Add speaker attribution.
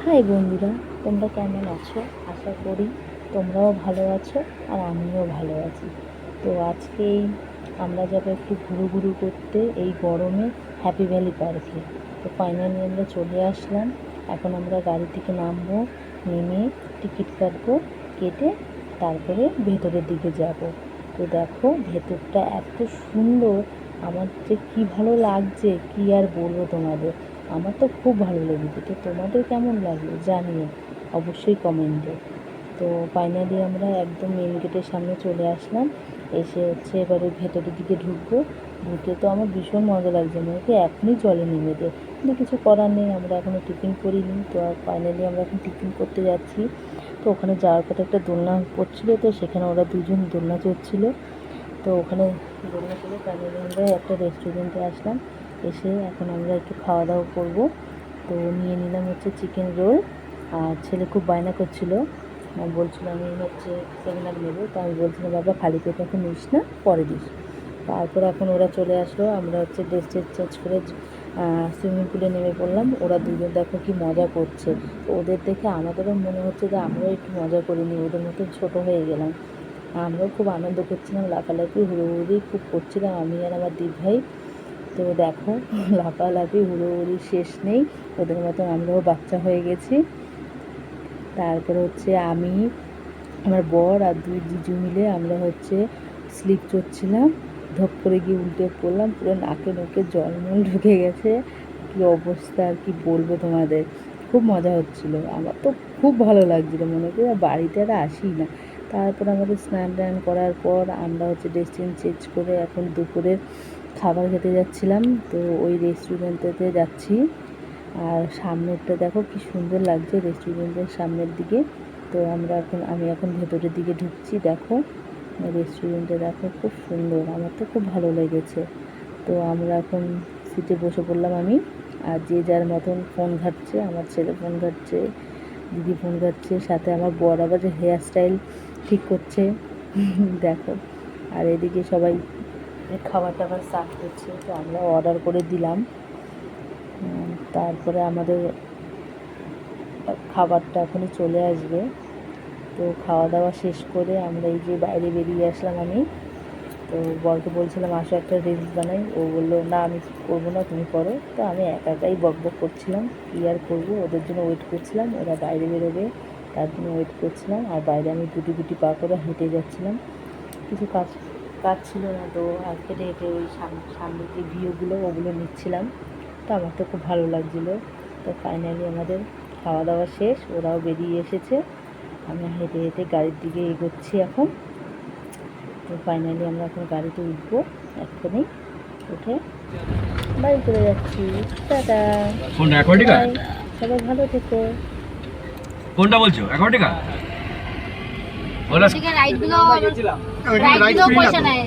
Speaker 1: High বন্ধুরা, তোমরা কেমন আছো? আশা করি তোমরাও ভালো আছো আর আমিও ভালো আছি। তো আজকেই আমরা যাবো একটু ঘুরু করতে এই গরমে হ্যাপি ভ্যালি পার্কে। তো ফাইনালি আমরা চলে আসলাম। এখন আমরা গাড়ি থেকে নামবো, নেমে টিকিট কাটবো, কেটে তারপরে ভেতরের দিকে যাব। তো দেখো ভেতরটা এত সুন্দর, আমার যে কী ভালো লাগছে কী আর বলবো তোমাদের। আমার তো খুব ভালো লেগেছে। তো তোমাদের কেমন লাগলো জানিও অবশ্যই কমেন্টে। তো ফাইনালি আমরা একদম মেন গেটের সামনে চলে আসলাম। এসে এবারে ভেতরের দিকে ঢুকবো। ঢুকে তো আমার ভীষণ মজা লাগছে, মনে হচ্ছে এখনই জলে নেমে যায়, কিন্তু কিছু করার নেই, আমরা এখনও টিফিন করিনি। তো ফাইনালি আমরা এখন টিফিন করতে যাচ্ছি। তো ওখানে যাওয়ার পথে একটা দোলনা পড়ছিলো, তো সেখানে ওরা দুজন দোলনা চড়ছিল। তো ওখানে দোলনা চড়ে ফাইনালি আমরা একটা রেস্টুরেন্টে আসলাম। এসে এখন আমরা একটু খাওয়া দাওয়া করবো। তো নিয়ে নিলাম হচ্ছে চিকেন রোল। আর ছেলে খুব বায়না করছিল, বলছিল আমি হচ্ছে 7 আপ নেবো। তো আমি বলছিলাম বাবা খালি পেটে এখন নিস না, পরে দিস। তারপর এখন ওরা চলে আসলো, আমরা হচ্ছে ড্রেস চেঞ্জ করে সুইমিং পুলে নেমে পড়লাম। ওরা দুজন দেখো কি মজা করছে। তো ওদের দেখে আমাদেরও মনে হচ্ছে যে আমরাও একটু মজা করে নিই, ওদের মতো ছোটো হয়ে গেলাম। আমরাও খুব আনন্দ করছিলাম, লাফালাফি হুড়োহুড়ি খুব করছিলাম আমি আর আমার দিদি ভাই। তো দেখো লাফালাফি হুড়োহুড়ি শেষ নেই, ওদের মতন আমরাও বাচ্চা হয়ে গেছি। তারপরে হচ্ছে আমি, আমার বর আর 2 জিজু মিলে আমরা হচ্ছে স্লিপ চড়ছিলাম। ধপ করে গিয়ে উল্টে পড়লাম, পুরো নাকে মুখে জলমল ঢুকে গেছে। কী অবস্থা আর কি বলবো তোমাদের, খুব মজা হচ্ছিলো। আমার তো খুব ভালো লাগছিলো, মনে করি বাড়িতে আর আসি না। তারপর আমাদের স্নান টান করার পর আমরা হচ্ছে ড্রেস চেঞ্জ করে এখন দুপুরের খাবার খেতে যাচ্ছিলাম। তো ওই রেস্টুরেন্টেতে যাচ্ছি। আর সামনেরটা দেখো কি সুন্দর লাগছে রেস্টুরেন্টের সামনের দিকে। তো আমি এখন ভেতরের দিকে ঢুকছি। দেখো রেস্টুরেন্টে দেখো খুব সুন্দর, আমার তো খুব ভালো লেগেছে। তো আমরা এখন সিটে বসে পড়লাম আমি আর যে যার মতন ফোন ঘাঁটছে, আমার ছেলে ফোন ঘাঁটছে, দিদি ফোন ঘাঁটছে, সাথে আমার বর আবার যে হেয়ার স্টাইল ঠিক করছে দেখো। আর এদিকে সবাই খাবার টাবার সার্ভ করছে। তো আমরা অর্ডার করে দিলাম। তারপরে আমাদের খাবারটা এখনই চলে আসবে। তো খাওয়া দাওয়া শেষ করে আমরা এই যে বাইরে বেরিয়ে আসলাম আমি। তো বরকে বলছিলাম আসো একটা রিলস বানাই, ও বললো না আমি করবো না, তুমি করো। তো আমি একাই বক করছিলাম, কী আর করবো, ওদের জন্য ওয়েট করছিলাম, ওরা বাইরে বেরোবে তার জন্য ওয়েট করছিলাম। আর বাইরে আমি গুটি পা করে হেঁটে যাচ্ছিলাম, কিছু কাজ ছিল না। তো আর হেঁটে হেঁটে ওই সামনের যে ভিউগুলো ওগুলো নিচ্ছিলাম। তো আমার তো খুব ভালো লাগছিলো। তো ফাইনালি আমাদের খাওয়া দাওয়া শেষ, ওরাও বেরিয়ে এসেছে, আমি হেঁটে হেঁটে গাড়ির দিকে এগোচ্ছি এখন। তো ফাইনালি আমরা এখন গাড়িতে উঠবো, এক্ষুনি উঠে বাড়ি চলে যাচ্ছি। টাটা, সবাই ভালো থেকো।
Speaker 2: কোনটা বলছো অ্যাকোয়াটিকা?
Speaker 3: রাইডগুলো পয়সা নেয়।